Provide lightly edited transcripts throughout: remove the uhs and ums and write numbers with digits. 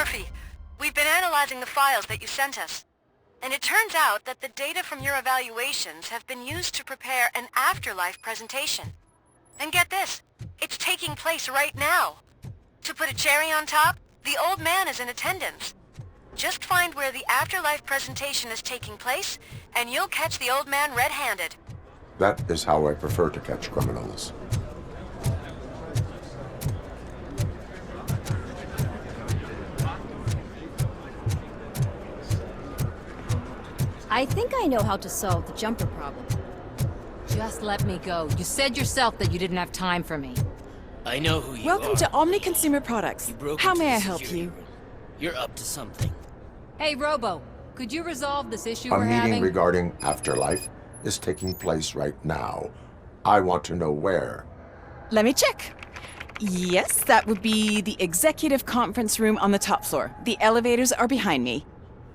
Murphy, we've been analyzing the files that you sent us. And it turns out that the data from your evaluations have been used to prepare an afterlife presentation. And get this, it's taking place right now. To put a cherry on top, the old man is in attendance. Just find where the afterlife presentation is taking place, and you'll catch the old man red-handed. That is how I prefer to catch criminals. I think I know how to solve the jumper problem. Just let me go. You said yourself that you didn't have time for me. I know who you are. Welcome to Omni Consumer Products. How may I help you? You're up to something. Hey, Robo, could you resolve this issue A we're meeting having? regarding afterlife is taking place right now. I want to know where. Let me check. Yes, that would be the executive conference room on the top floor. The elevators are behind me.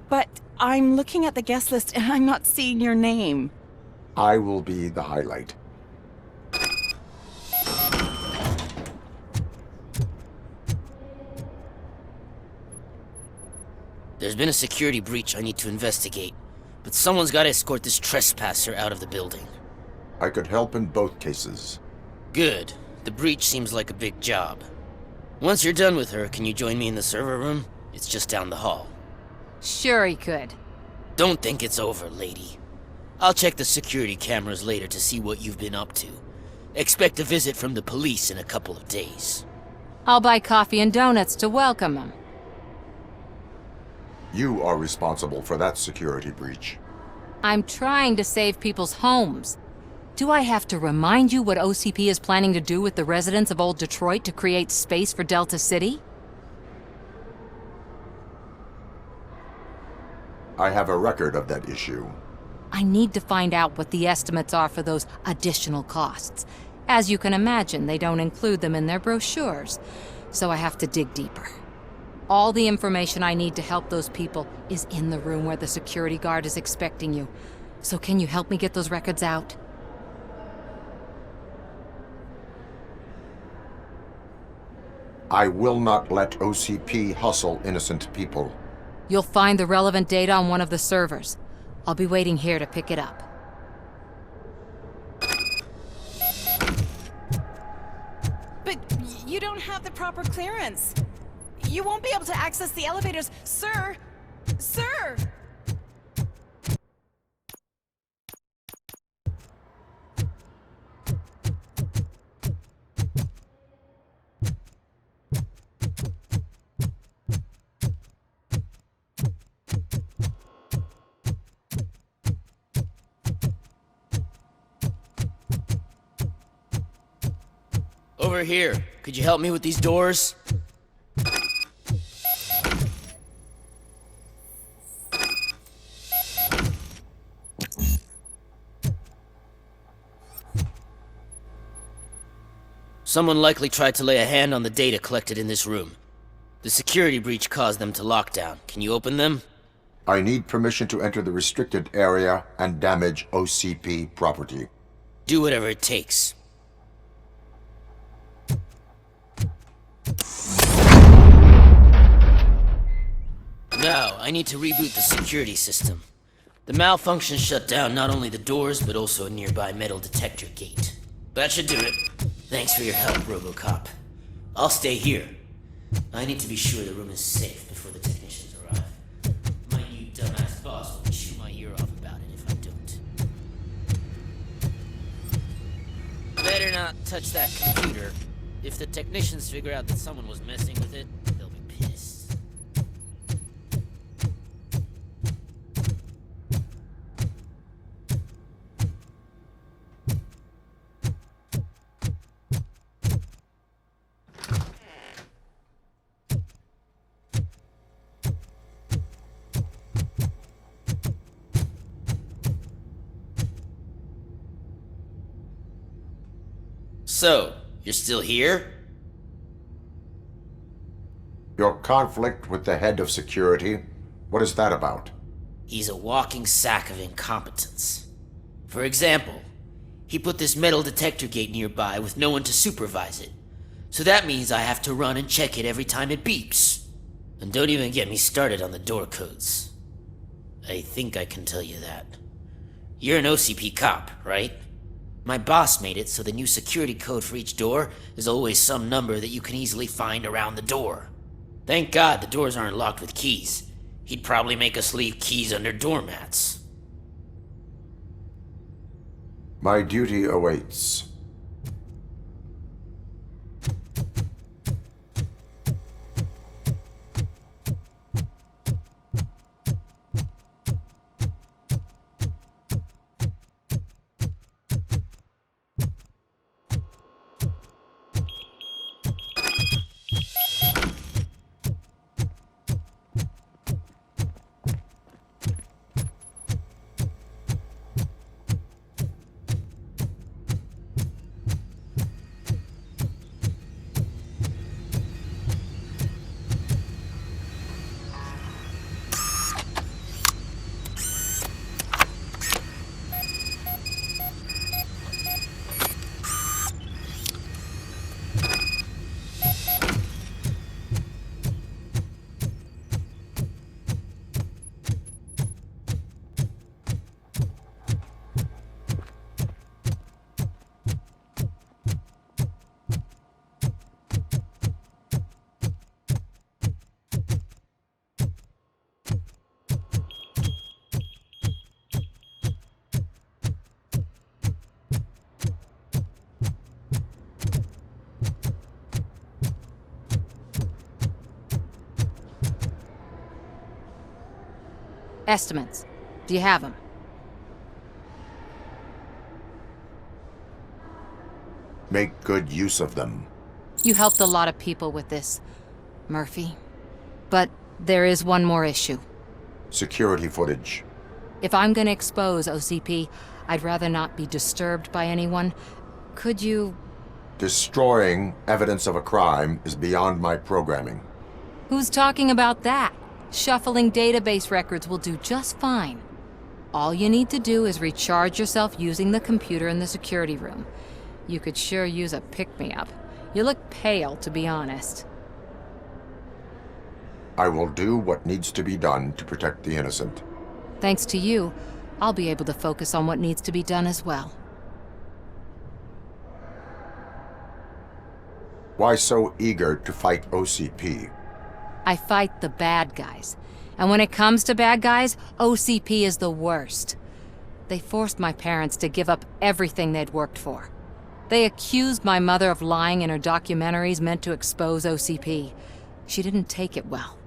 But I'm looking at the guest list and I'm not seeing your name. I will be the highlight. There's been a security breach I need to investigate, but someone's got to escort this trespasser out of the building. I could help in both cases. Good. The breach seems like a big job. Once you're done with her, can you join me in the server room? It's just down the hall. Sure he could. Don't think it's over, lady. I'll check the security cameras later to see what you've been up to. Expect a visit from the police in a couple of days. I'll buy coffee and donuts to welcome him. You are responsible for that security breach. I'm trying to save people's homes. Do I have to remind you what OCP is planning to do with the residents of Old Detroit to create space for Delta City? I have a record of that issue. I need to find out what the estimates are for those additional costs. As you can imagine, they don't include them in their brochures, so I have to dig deeper. All the information I need to help those people is in the room where the security guard is expecting you. So can you help me get those records out? I will not let OCP hustle innocent people. You'll find the relevant data on one of the servers. I'll be waiting here to pick it up. But you don't have the proper clearance. You won't be able to access the elevators, sir! Sir! Over here. Could you help me with these doors? Someone likely tried to lay a hand on the data collected in this room. The security breach caused them to lock down. Can you open them? I need permission to enter the restricted area and damage OCP property. Do whatever it takes. Now, I need to reboot the security system. The malfunction shut down not only the doors, but also a nearby metal detector gate. That should do it. Thanks for your help, RoboCop. I'll stay here. I need to be sure the room is safe before the technicians arrive. My new dumbass boss will chew my ear off about it if I don't. Better not touch that computer. If the technicians figure out that someone was messing with it, they'll be pissed. So, you're still here? Your conflict with the head of security, what is that about? He's a walking sack of incompetence. For example, he put this metal detector gate nearby with no one to supervise it. So that means I have to run and check it every time it beeps. And don't even get me started on the door codes. I think I can tell you that. You're an OCP cop, right? My boss made it so the new security code for each door is always some number that you can easily find around the door. Thank God the doors aren't locked with keys. He'd probably make us leave keys under doormats. My duty awaits. Estimates. Do you have them? Make good use of them. You helped a lot of people with this, Murphy. But there is one more issue. Security footage. If I'm gonna expose OCP, I'd rather not be disturbed by anyone. Could you... Destroying evidence of a crime is beyond my programming. Who's talking about that? Shuffling database records will do just fine. All you need to do is recharge yourself using the computer in the security room. You could sure use a pick-me-up. You look pale, to be honest. I will do what needs to be done to protect the innocent. Thanks to you, I'll be able to focus on what needs to be done as well. Why so eager to fight OCP? I fight the bad guys. And when it comes to bad guys, OCP is the worst. They forced my parents to give up everything they'd worked for. They accused my mother of lying in her documentaries meant to expose OCP. She didn't take it well.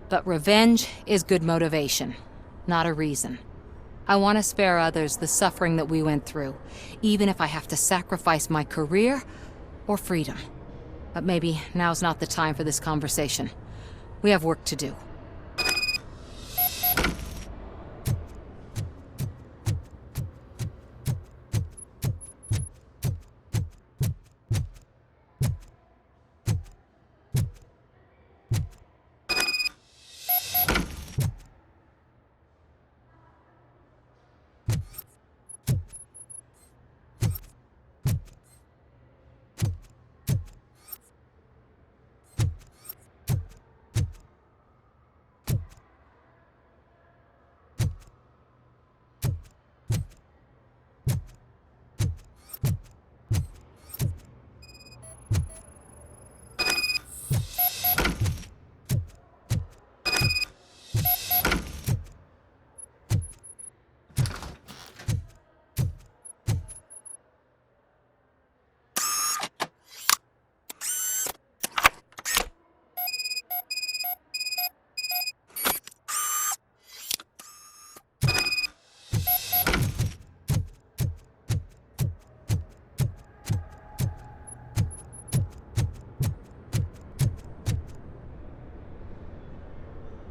But revenge is good motivation, not a reason. I want to spare others the suffering that we went through, even if I have to sacrifice my career or freedom. But maybe now's not the time for this conversation. We have work to do.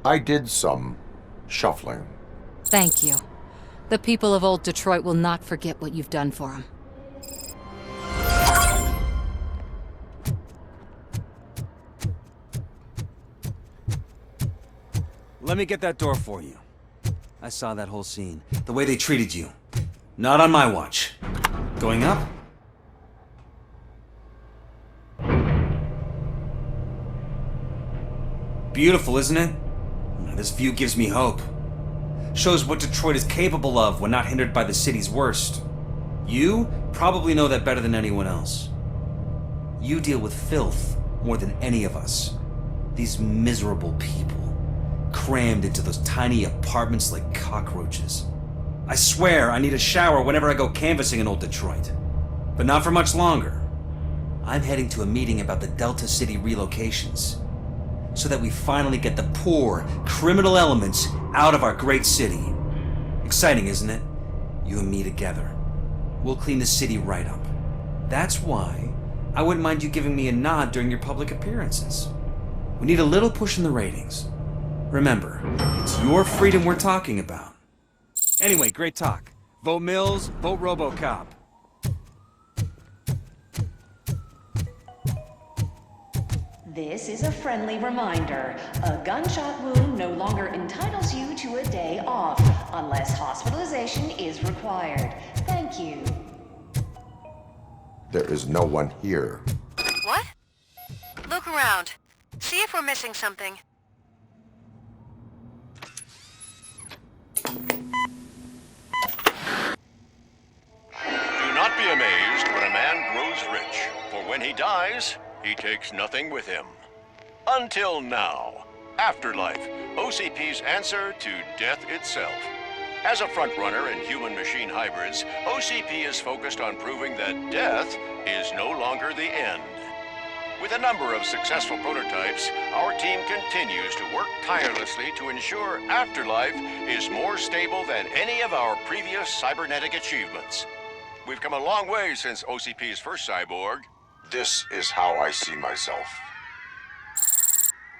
I did some shuffling. Thank you. The people of old Detroit will not forget what you've done for them. Let me get that door for you. I saw that whole scene. The way they treated you. Not on my watch. Going up? beautiful, isn't it? This view gives me hope. Shows what Detroit is capable of when not hindered by the city's worst. You probably know that better than anyone else. You deal with filth more than any of us. These miserable people, crammed into those tiny apartments like cockroaches. I swear I need a shower whenever I go canvassing in old Detroit. But not for much longer. I'm heading to a meeting about the Delta City relocations, so that we finally get the poor, criminal elements out of our great city. Exciting, isn't it? You and me together. We'll clean the city right up. That's why I wouldn't mind you giving me a nod during your public appearances. We need a little push in the ratings. Remember, it's your freedom we're talking about. Anyway, great talk. Vote Mills, vote RoboCop. This is a friendly reminder. A gunshot wound no longer entitles you to a day off, unless hospitalization is required. Thank you. There is no one here. What? Look around. See if we're missing something. Do not be amazed when a man grows rich, for when he dies, he takes nothing with him. Until now. Afterlife, OCP's answer to death itself. As a frontrunner in human-machine hybrids, OCP is focused on proving that death is no longer the end. With a number of successful prototypes, our team continues to work tirelessly to ensure Afterlife is more stable than any of our previous cybernetic achievements. We've come a long way since OCP's first cyborg. This is how I see myself.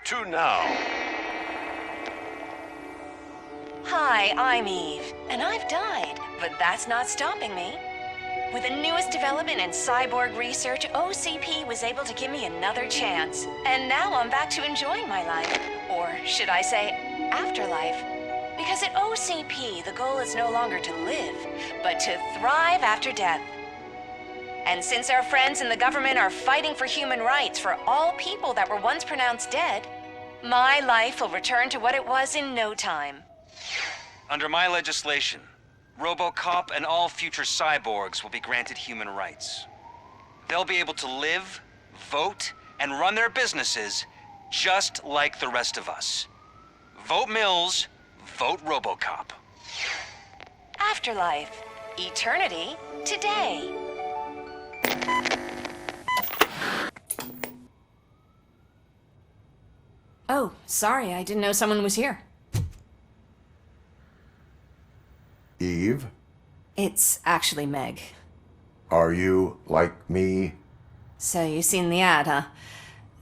To now. Hi, I'm Eve, and I've died, but that's not stopping me. With the newest development in cyborg research, OCP was able to give me another chance. And now I'm back to enjoying my life. Or should I say, afterlife. Because at OCP, the goal is no longer to live, but to thrive after death. And since our friends in the government are fighting for human rights for all people that were once pronounced dead, my life will return to what it was in no time. Under my legislation, RoboCop and all future cyborgs will be granted human rights. They'll be able to live, vote, and run their businesses just like the rest of us. Vote Mills, vote RoboCop. Afterlife. Eternity. Today. Oh, sorry, I didn't know someone was here. Eve, It's actually Meg. are you like me? So you seen the ad, huh?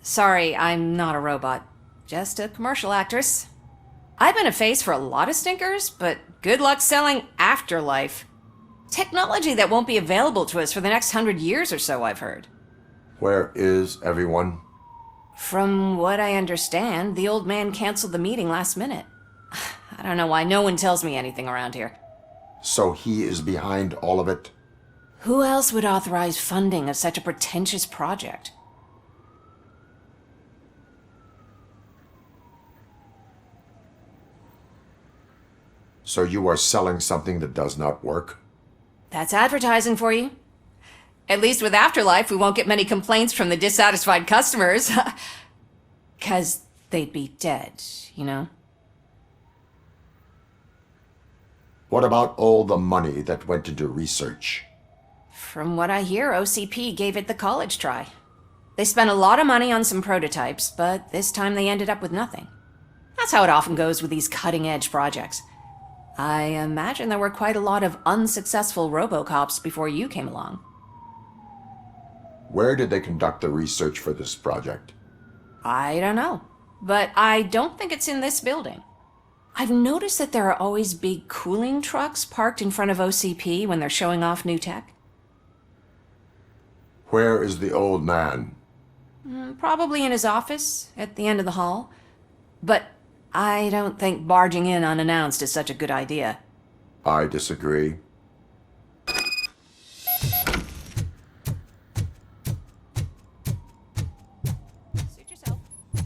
Sorry, I'm not a robot. Just a commercial actress. I've been a face for a lot of stinkers, but good luck selling Afterlife. Technology that won't be available to us for the next 100 years or so, I've heard. Where is everyone? From what I understand, the old man canceled the meeting last minute. I don't know why no one tells me anything around here. So he is behind all of it? Who else would authorize funding of such a pretentious project? So you are selling something that does not work? That's advertising for you. At least with Afterlife, we won't get many complaints from the dissatisfied customers. 'Cause they'd be dead, you know? What about all the money that went into research? From what I hear, OCP gave it the college try. They spent a lot of money on some prototypes, but this time they ended up with nothing. That's how it often goes with these cutting-edge projects. I imagine there were quite a lot of unsuccessful RoboCops before you came along. Where did they conduct the research for this project? I don't know, but I don't think it's in this building. I've noticed that there are always big cooling trucks parked in front of OCP when they're showing off new tech. Where is the old man? Probably in his office, at the end of the hall. But I don't think barging in unannounced is such a good idea. I disagree.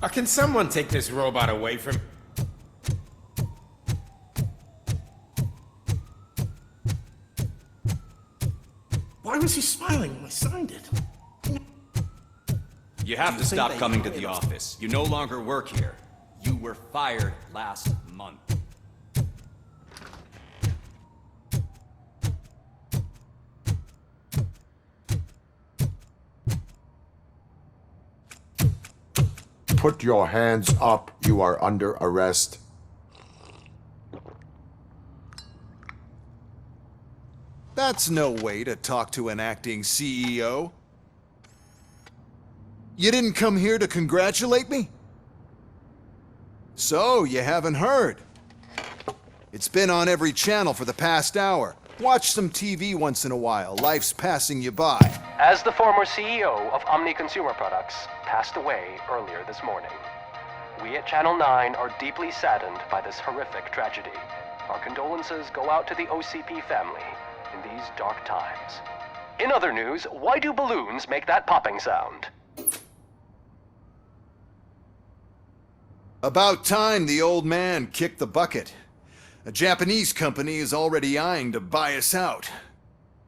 A can someone take this robot away from... Why was he smiling when I signed it? You have to stop coming to the office. You no longer work here. You were fired last month. Put your hands up. You are under arrest. That's no way to talk to an acting CEO. You didn't come here to congratulate me? So, you haven't heard. It's been on every channel for the past hour. Watch some TV once in a while. Life's passing you by. As the former CEO of Omni Consumer Products passed away earlier this morning, we at Channel 9 are deeply saddened by this horrific tragedy. Our condolences go out to the OCP family in these dark times. In other news, why do balloons make that popping sound? About time the old man kicked the bucket. A Japanese company is already eyeing to buy us out.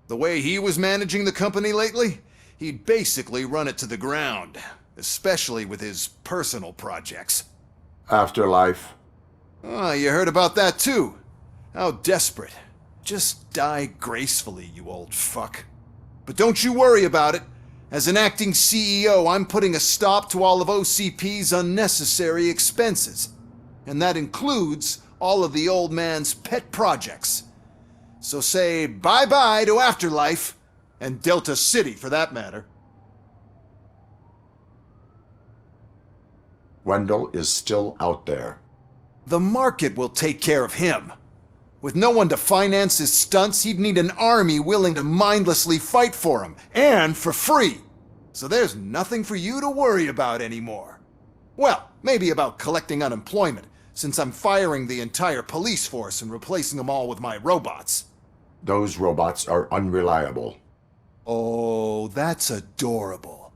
The way he was managing the company lately, he'd basically run it to the ground, especially with his personal projects. Afterlife. Oh, you heard about that too. How desperate. Just die gracefully, you old fuck. But don't you worry about it. As an acting CEO, I'm putting a stop to all of OCP's unnecessary expenses. And that includes all of the old man's pet projects. So say bye-bye to Afterlife, and Delta City for that matter. Wendell is still out there. The market will take care of him. With no one to finance his stunts, he'd need an army willing to mindlessly fight for him, and for free. So there's nothing for you to worry about anymore. Well, maybe about collecting unemployment, since I'm firing the entire police force and replacing them all with my robots. Those robots are unreliable. Oh, that's adorable.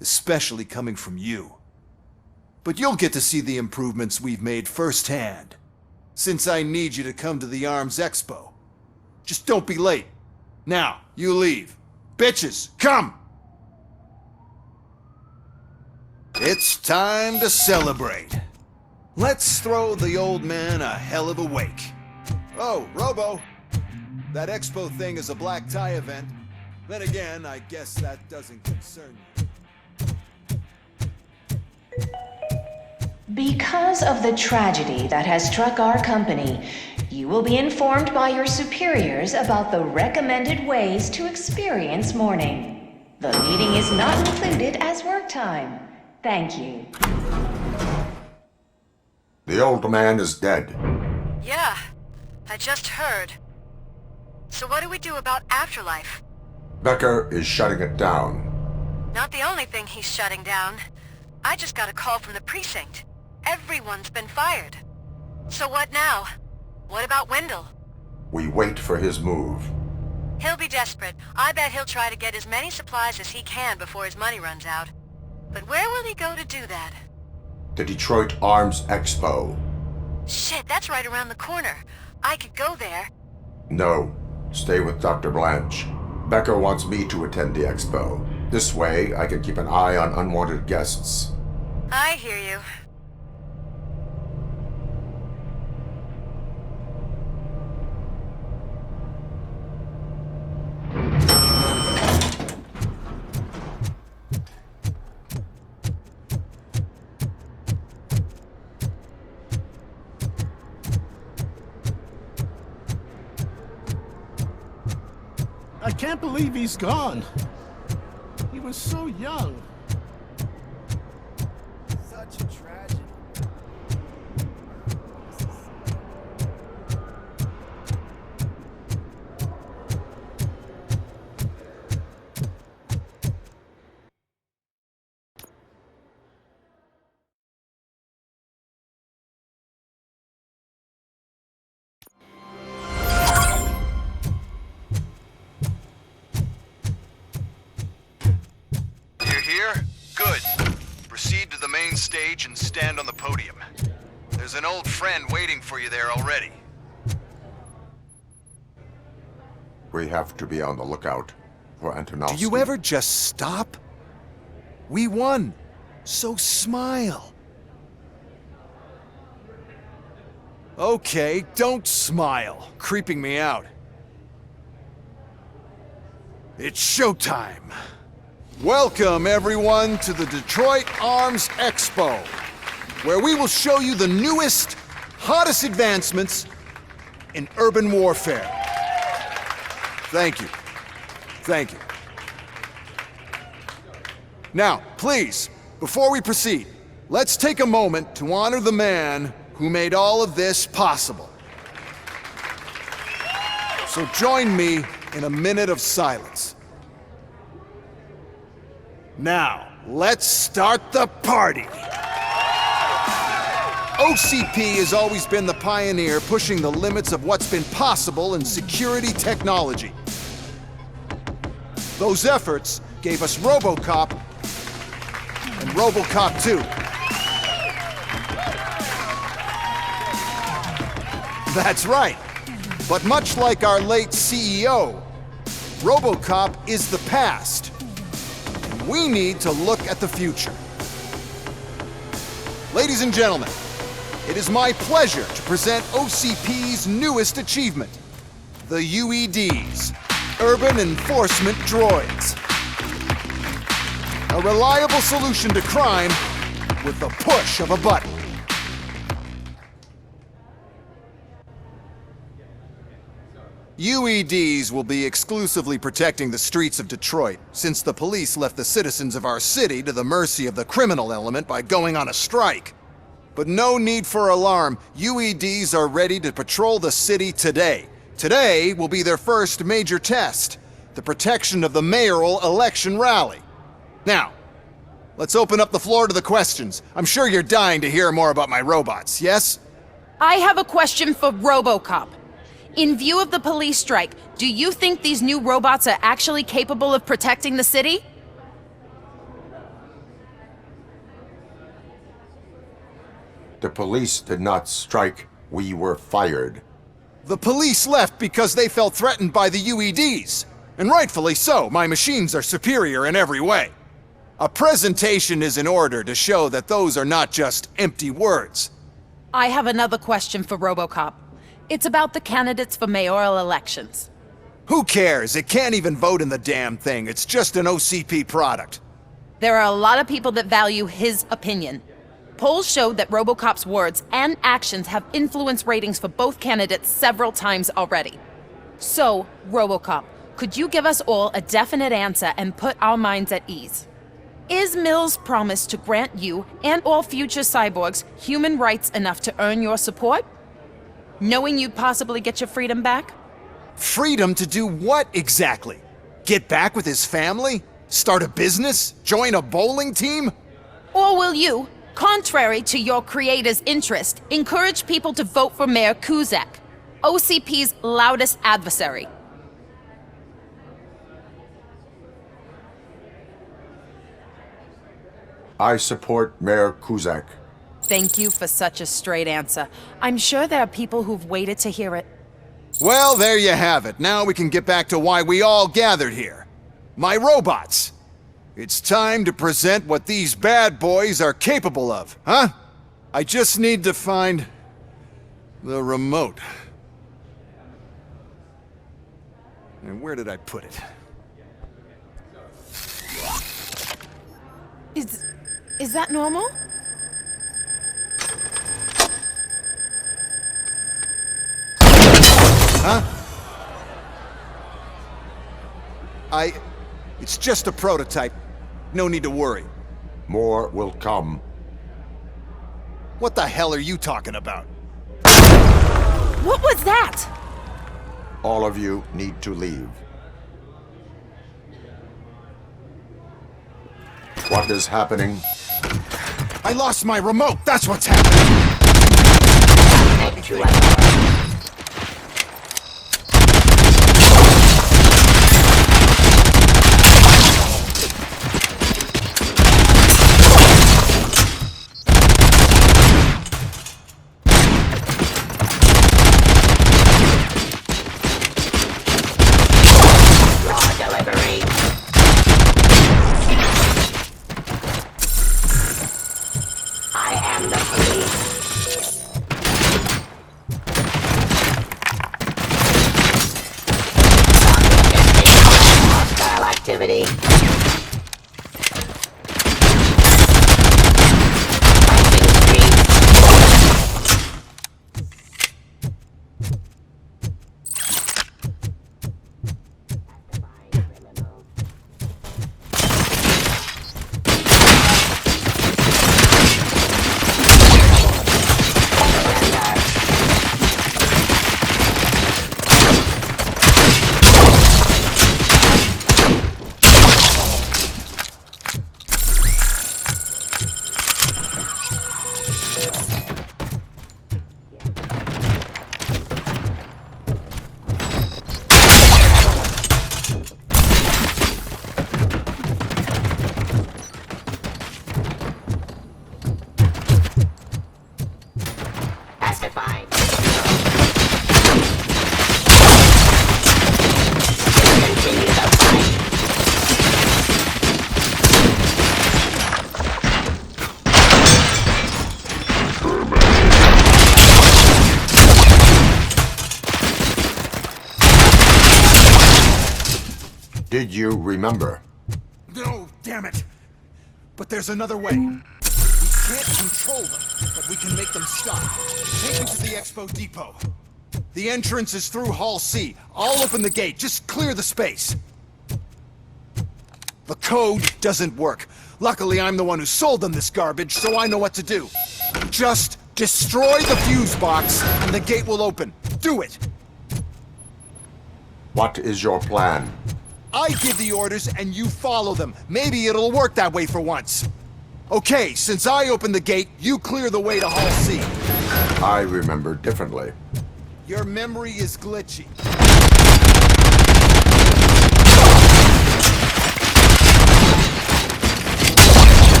Especially coming from you. But you'll get to see the improvements we've made firsthand. Since I need you to come to the ARMS Expo. Just don't be late. Now, you leave. Bitches, come! It's time to celebrate. Let's throw the old man a hell of a wake. Oh, Robo. That expo thing is a black tie event. Then again, I guess that doesn't concern you. Because of the tragedy that has struck our company, you will be informed by your superiors about the recommended ways to experience mourning. The meeting is not included as work time. Thank you. The old man is dead. Yeah, I just heard. So what do we do about Afterlife? Becker is shutting it down. Not the only thing he's shutting down. I just got a call from the precinct. Everyone's been fired. So what now? What about Wendell? We wait for his move. He'll be desperate. I bet he'll try to get as many supplies as he can before his money runs out. But where will he go to do that? The Detroit Arms Expo. Shit, that's right around the corner. I could go there. No, stay with Dr. Blanche. Becker wants me to attend the expo. This way, I can keep an eye on unwanted guests. I hear you. I can't believe he's gone. He was so young. Such a tragedy. You here? stage and stand on the podium. There's an old friend waiting for you there already. We have to be on the lookout for Antonovsky. Do you ever just stop? We won, so smile. Okay, don't smile. Creeping me out. It's showtime. Welcome, everyone, to the Detroit Arms Expo, where we will show you the newest, hottest advancements in urban warfare. Thank you. Thank you. Now, please, before we proceed, let's take a moment to honor the man who made all of this possible. So join me in a minute of silence. Now, let's start the party! OCP has always been the pioneer pushing the limits of what's been possible in security technology. Those efforts gave us RoboCop and RoboCop 2. That's right. But much like our late CEO, RoboCop is the past. And we need to look at the future. Ladies and gentlemen, it is my pleasure to present OCP's newest achievement, the UEDs, Urban Enforcement Droids. A reliable solution to crime with the push of a button. UEDs will be exclusively protecting the streets of Detroit, since the police left the citizens of our city to the mercy of the criminal element by going on a strike. But no need for alarm, UEDs are ready to patrol the city today. Today will be their first major test, the protection of the mayoral election rally. Now, let's open up the floor to the questions. I'm sure you're dying to hear more about my robots, yes? I have a question for RoboCop. In view of the police strike, do you think these new robots are actually capable of protecting the city? The police did not strike. We were fired. The police left because they felt threatened by the UEDs. And rightfully so, my machines are superior in every way. A presentation is in order to show that those are not just empty words. I have another question for RoboCop. It's about the candidates for mayoral elections. Who cares? It can't even vote in the damn thing. It's just an OCP product. There are a lot of people that value his opinion. Polls showed that RoboCop's words and actions have influenced ratings for both candidates several times already. So, RoboCop, could you give us all a definite answer and put our minds at ease? Is Mills' promise to grant you and all future cyborgs human rights enough to earn your support? Knowing you'd possibly get your freedom back? Freedom to do what exactly? Get back with his family? Start a business? Join a bowling team? Or will you, contrary to your creator's interest, encourage people to vote for Mayor Kuzak, OCP's loudest adversary? I support Mayor Kuzak. Thank you for such a straight answer. I'm sure there are people who've waited to hear it. Well, there you have it. Now we can get back to why we all gathered here. My robots. It's time to present what these bad boys are capable of, huh? I just need to find the remote. And where did I put it? Is that normal? Huh? It's just a prototype. No need to worry. More will come. What the hell are you talking about? What was that? All of you need to leave. What is happening? I lost my remote! That's what's happening! Did you remember? No, damn it! But there's another way. We can't control them, but we can make them stop. Take them to the Expo Depot. The entrance is through Hall C. I'll open the gate. Just clear the space. The code doesn't work. Luckily, I'm the one who sold them this garbage, so I know what to do. Just destroy the fuse box, and the gate will open. Do it! What is your plan? I give the orders, and you follow them. Maybe it'll work that way for once. Okay, since I opened the gate, you clear the way to Hall C. I remember differently. Your memory is glitchy.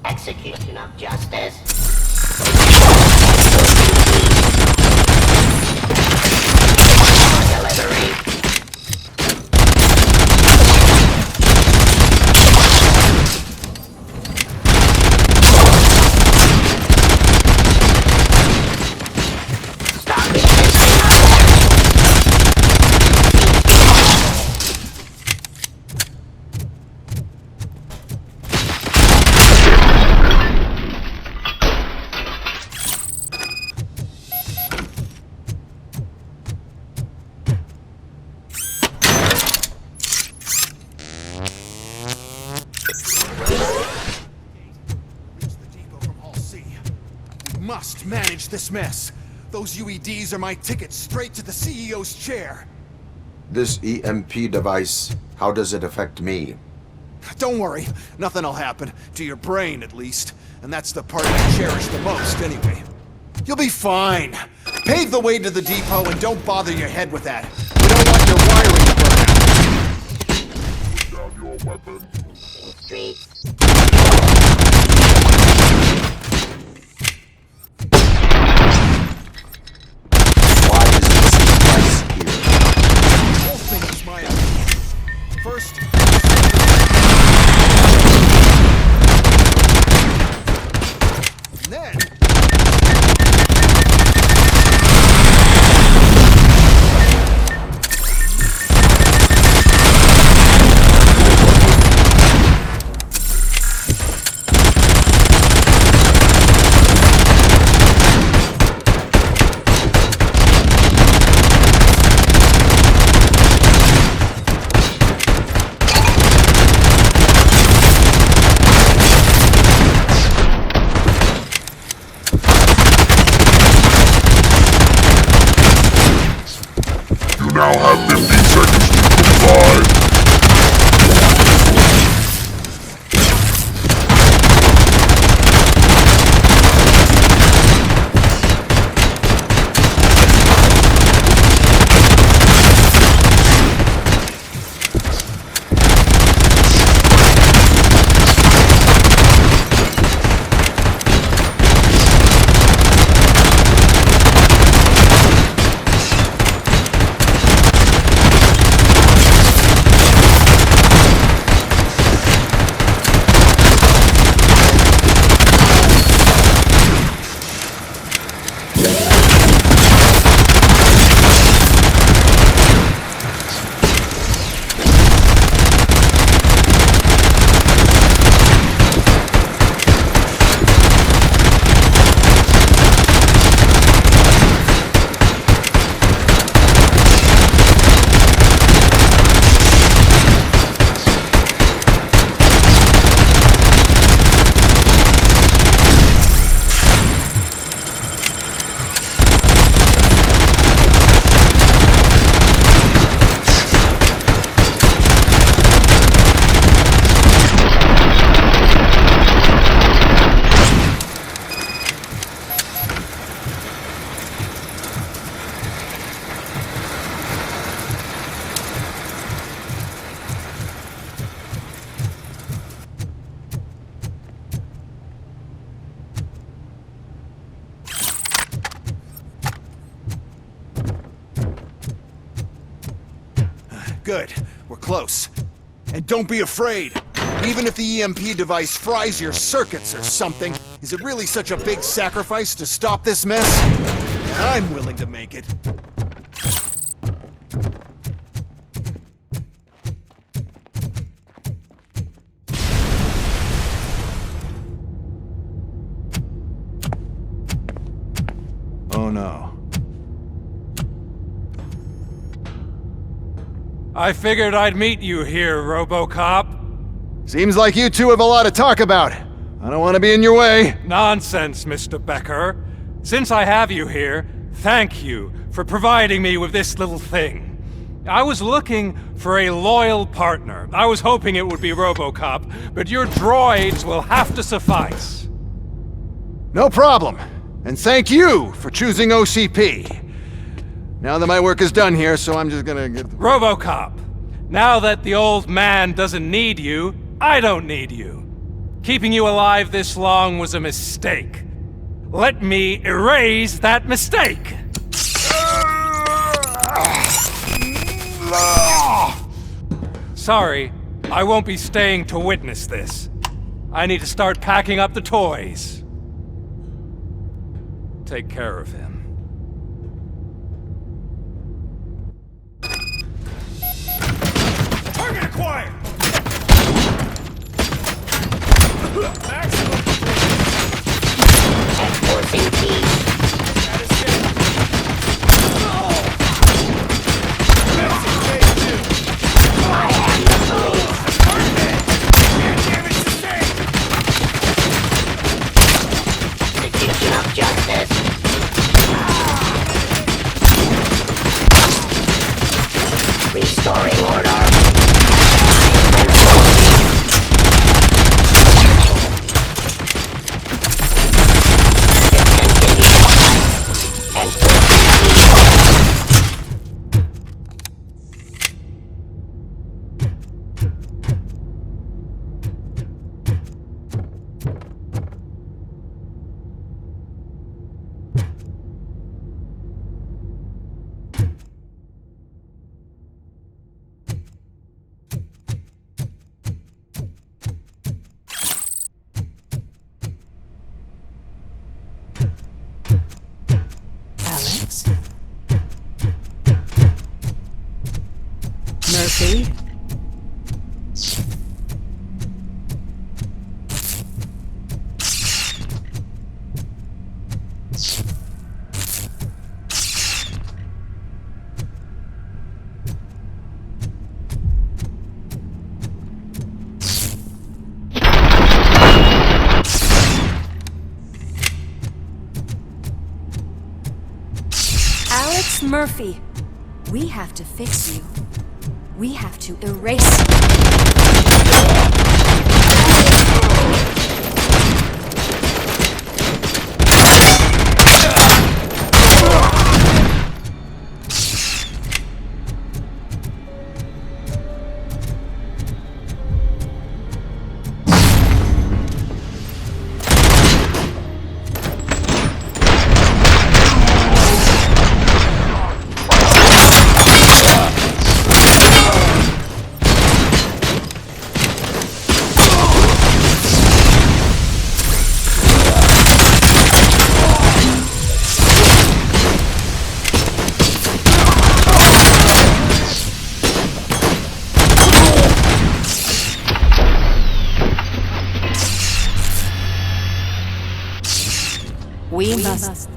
Execution of justice. Delivery. Stop it. Must manage this mess. Those UEDs are my ticket straight to the CEO's chair. This EMP device, how does it affect me? Don't worry, nothing'll happen. To your brain, at least. And that's the part I cherish the most, anyway. You'll be fine. Pave the way to the depot and don't bother your head with that. We don't want your wiring to burn out. Put down your weapon. Street. First, and then close. And don't be afraid. Even if the EMP device fries your circuits or something, is it really such a big sacrifice to stop this mess? I'm willing to make it. Oh no. I figured I'd meet you here, RoboCop. Seems like you two have a lot to talk about. I don't want to be in your way. Nonsense, Mr. Becker. Since I have you here, thank you for providing me with this little thing. I was looking for a loyal partner. I was hoping it would be RoboCop, but your droids will have to suffice. No problem. And thank you for choosing OCP. Now that my work is done here, so I'm just gonna get... RoboCop, now that the old man doesn't need you, I don't need you. Keeping you alive this long was a mistake. Let me erase that mistake! Sorry, I won't be staying to witness this. I need to start packing up the toys. Take care of him. Target acquired! Maximum! Enforcing key. That is it. I am the police. Damage sustained. Execution of justice. Restoring order. Murphy? Alex Murphy, we have to fix you. We have to erase you. We must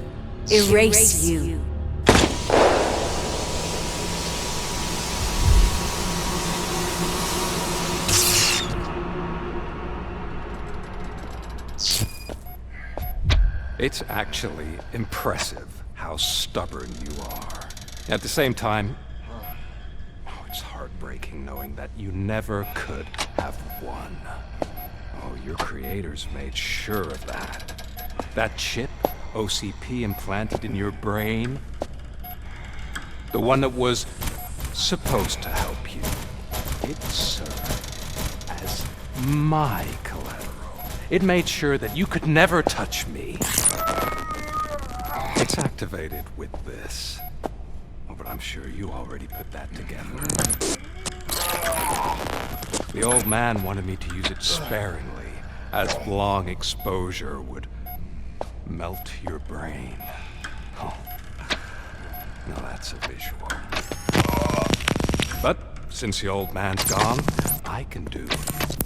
erase you. It's actually impressive how stubborn you are. At the same time, it's heartbreaking knowing that you never could have won. Oh, your creators made sure of that. That chip OCP implanted in your brain, the one that was supposed to help you, it served as my collateral. It made sure that you could never touch me. It's activated with this. Oh, but I'm sure you already put that together. The old man wanted me to use it sparingly, as long exposure would melt your brain. Oh, now that's a visual. But since the old man's gone, I can do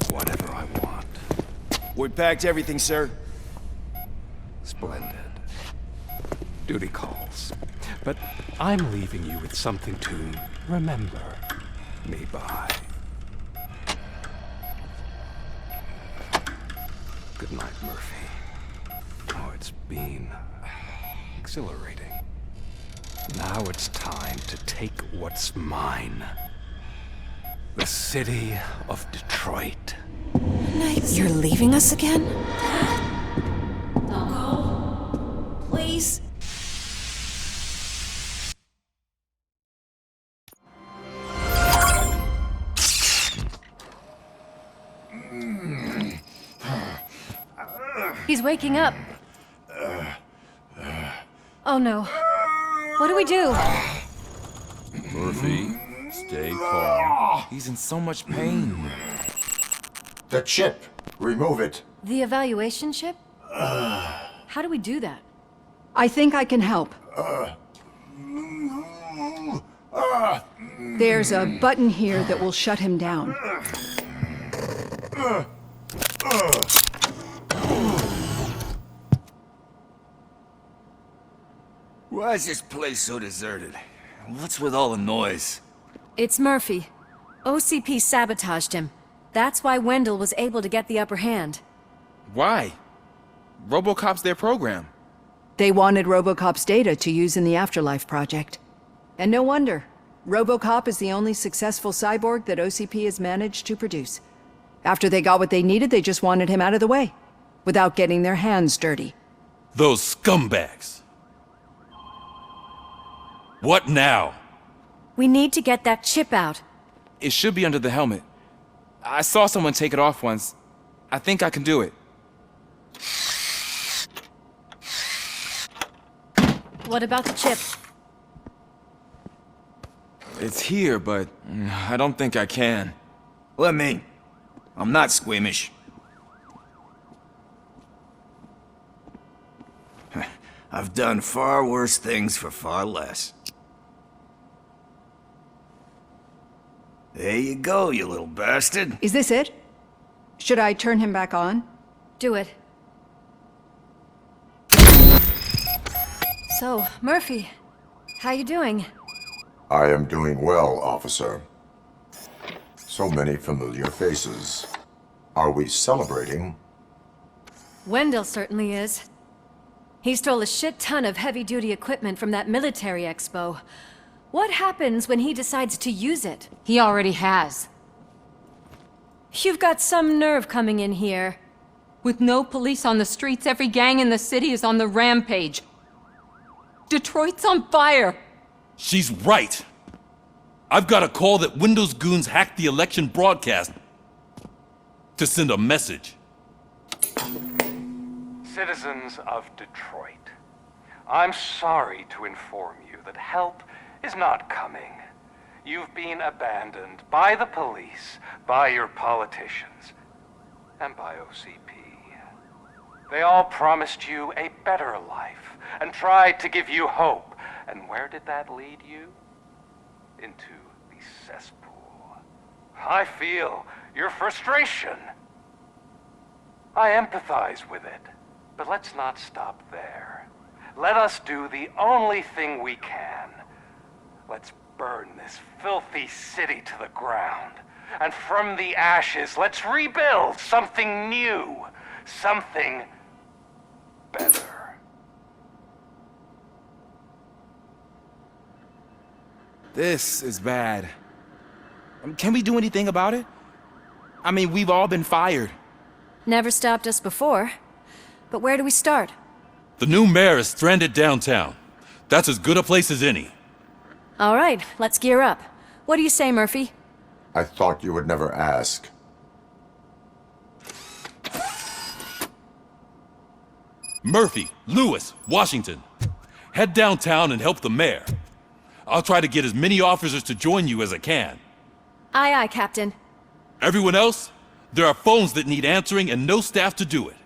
whatever I want. We packed everything, sir. Splendid. Duty calls. But I'm leaving you with something to remember me by. Good night, Murphy. Oh, it's been exhilarating. Now it's time to take what's mine. The city of Detroit. You're leaving us again? Don't go. Please. He's waking up. Oh no. What do we do? Murphy, stay calm. He's in so much pain. The chip. Remove it. The evaluation chip? How do we do that? I think I can help. There's a button here that will shut him down. Why is this place so deserted? What's with all the noise? It's Murphy. OCP sabotaged him. That's why Wendell was able to get the upper hand. Why? RoboCop's their program. They wanted RoboCop's data to use in the Afterlife project. And no wonder. RoboCop is the only successful cyborg that OCP has managed to produce. After they got what they needed, they just wanted him out of the way, without getting their hands dirty. Those scumbags! What now? We need to get that chip out. It should be under the helmet. I saw someone take it off once. I think I can do it. What about the chip? It's here, but I don't think I can. Let me. I'm not squeamish. I've done far worse things for far less. There you go, you little bastard. Is this it? Should I turn him back on? Do it. So, Murphy, how you doing? I am doing well, officer. So many familiar faces. Are we celebrating? Wendell certainly is. He stole a shit ton of heavy-duty equipment from that military expo. What happens when he decides to use it? He already has. You've got some nerve coming in here. With no police on the streets, every gang in the city is on the rampage. Detroit's on fire! She's right! I've got a call that Windows goons hacked the election broadcast to send a message. Citizens of Detroit, I'm sorry to inform you that help is not coming. You've been abandoned by the police, by your politicians, and by OCP. They all promised you a better life and tried to give you hope. And where did that lead you? Into the cesspool. I feel your frustration. I empathize with it, but let's not stop there. Let us do the only thing we can. Let's burn this filthy city to the ground. And from the ashes, let's rebuild something new. Something better. This is bad. Can we do anything about it? I mean, we've all been fired. Never stopped us before. But where do we start? The new mayor is stranded downtown. That's as good a place as any. All right, let's gear up. What do you say, Murphy? I thought you would never ask. Murphy, Lewis, Washington. Head downtown and help the mayor. I'll try to get as many officers to join you as I can. Aye, aye, Captain. Everyone else, there are phones that need answering and no staff to do it.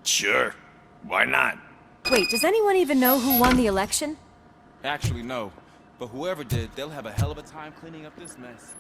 Sure. Why not? Wait, does anyone even know who won the election? Actually, no. But whoever did, they'll have a hell of a time cleaning up this mess.